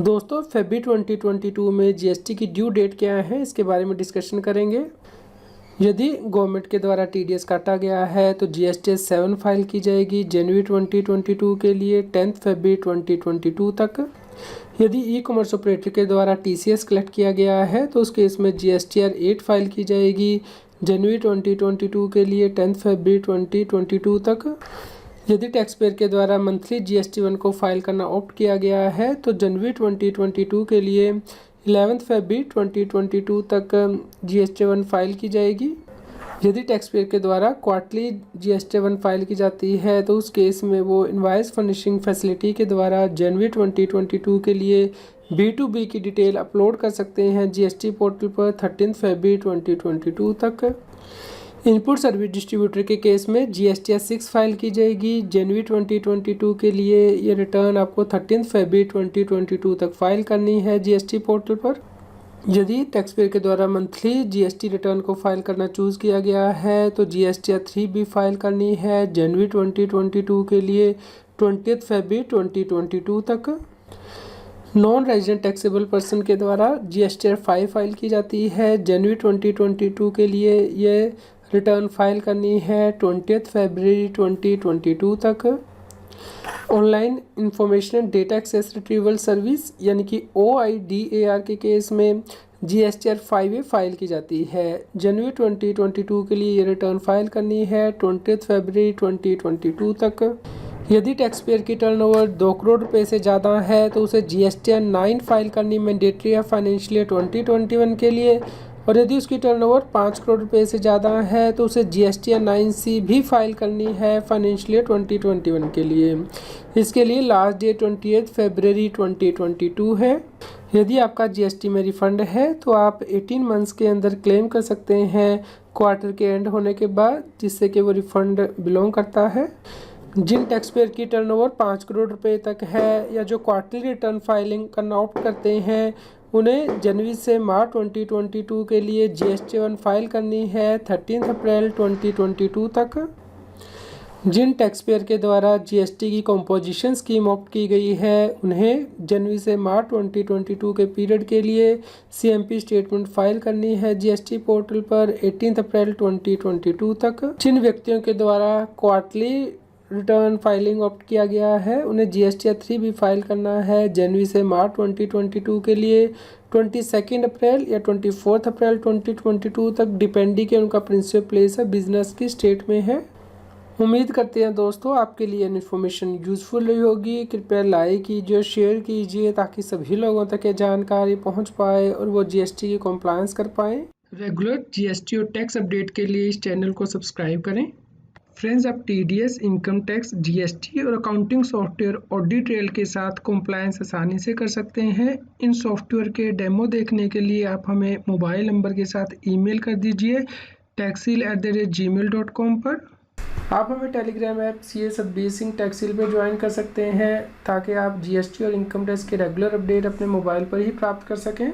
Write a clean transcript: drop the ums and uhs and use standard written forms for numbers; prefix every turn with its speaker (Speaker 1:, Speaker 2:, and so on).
Speaker 1: दोस्तों फेब्रुअरी 2022 में जीएसटी की ड्यू डेट क्या है, इसके बारे में डिस्कशन करेंगे। यदि गवर्नमेंट के द्वारा टीडीएस काटा गया है तो जीएसटी 7 फाइल की जाएगी जनवरी 2022 के लिए 10 फरवरी 2022 तक। यदि ई कॉमर्स ऑपरेटर के द्वारा टीसीएस कलेक्ट किया गया है तो उस केस में जीएसटीआर 8 फाइल की जाएगी जनवरी 2022 के लिए 10 फरवरी 2022 तक। यदि टैक्स पेयर के द्वारा मंथली जीएसटी 1 को फाइल करना ऑप्ट किया गया है तो जनवरी 2022 के लिए 11 फरवरी 2022 तक जीएसटी 1 फाइल की जाएगी। यदि टैक्स पेयर के द्वारा क्वार्टरली जीएसटी 1 फाइल की जाती है तो उस केस में वो इनवॉइस फर्निशिंग फैसिलिटी के द्वारा जनवरी 2022 के लिए B2B की डिटेल अपलोड कर सकते हैं जीएसटी पोर्टल पर 13 फरवरी 2022 तक। इनपुट सर्विस डिस्ट्रीब्यूटर के केस में जीएसटी 6 फाइल की जाएगी जनवरी 2022 के लिए। ये रिटर्न आपको 13 फरवरी 2022 तक फाइल करनी है जीएसटी पोर्टल पर। यदि टैक्स पेयर के द्वारा मंथली जीएसटी रिटर्न को फाइल करना चूज़ किया गया है तो जीएसटी 3 भी फाइल करनी है जनवरी 2022 के लिए 20 फरवरी 2022 तक। नॉन रेजिडेंट टैक्सेबल पर्सन के द्वारा जीएसटी 5 फाइल की जाती है जनवरी 2022 के लिए। ये रिटर्न फाइल करनी है 20 फरवरी 2022 तक। Online information and data access retrieval service यानी कि OIDAR के केस में जीएसटीआर 5A फाइल की जाती है जनवरी 2022 के लिए। ये रिटर्न फाइल करनी है 20 फरवरी 2022 तक। यदि टैक्स पेयर की टर्नओवर 2 करोड़ रुपए से ज़्यादा है तो उसे जीएसटीआर 9 फाइल करनी मैंडेटरी है फाइनेंशियल ईयर 2021 के लिए। और यदि उसकी टर्नओवर 5 करोड़ रुपए से ज़्यादा है तो उसे जीएसटीआर 9C भी फाइल करनी है फाइनेंशियल ईयर 2021 के लिए। इसके लिए लास्ट डेट 28 फरवरी 2022 है। यदि आपका जीएसटी में रिफ़ंड है तो आप 18 मंथ्स के अंदर क्लेम कर सकते हैं क्वार्टर के एंड होने के बाद, जिससे कि वो रिफ़ंड बिलोंग करता है। जिन टैक्स पेयर की टर्नओवर 5 करोड़ रुपए तक है या जो क्वार्टरली रिटर्न फाइलिंग करना ऑप्ट करते हैं उन्हें जनवरी से मार्च 2022 के लिए जीएसटी 1 फाइल करनी है 13 अप्रैल 2022 तक। जिन टैक्स पेयर के द्वारा जीएसटी की कंपोजिशन स्कीम ऑप्ट की गई है उन्हें जनवरी से मार्च 2022 के पीरियड के लिए सीएमपी स्टेटमेंट फाइल करनी है जीएसटी पोर्टल पर 18 अप्रैल 2022 तक। जिन व्यक्तियों के द्वारा क्वार्टरली रिटर्न फाइलिंग ऑप्ट किया गया है उन्हें जीएसटी 3 भी फाइल करना है जनवरी से मार्च 2022 के लिए 22 अप्रैल या 24 अप्रैल 2022 तक, डिपेंडिंग के उनका प्रिंसिपल प्लेस है बिजनेस की स्टेट में है। उम्मीद करते हैं दोस्तों आपके लिए इन्फॉर्मेशन यूज़फुल रही होगी। कृपया लाइक कीजिए, शेयर कीजिए ताकि सभी लोगों तक ये जानकारी पहुंच पाए और वो जीएसटी की कंप्लायंस कर पाएँ। रेगुलर जीएसटी और टैक्स अपडेट के लिए इस चैनल को सब्सक्राइब करें। फ्रेंड्स, आप टीडीएस, इनकम टैक्स, जीएसटी और अकाउंटिंग सॉफ्टवेयर ऑडिट ट्रेल के साथ कंप्लायंस आसानी से कर सकते हैं। इन सॉफ्टवेयर के डेमो देखने के लिए आप हमें मोबाइल नंबर के साथ ईमेल कर दीजिए taxil@gmail.com पर। आप हमें Telegram app CA Satbir Singh Taxil पर ज्वाइन कर सकते हैं ताकि आप जीएसटी और इनकम टैक्स के रेगुलर अपडेट अपने मोबाइल पर ही प्राप्त कर सकें।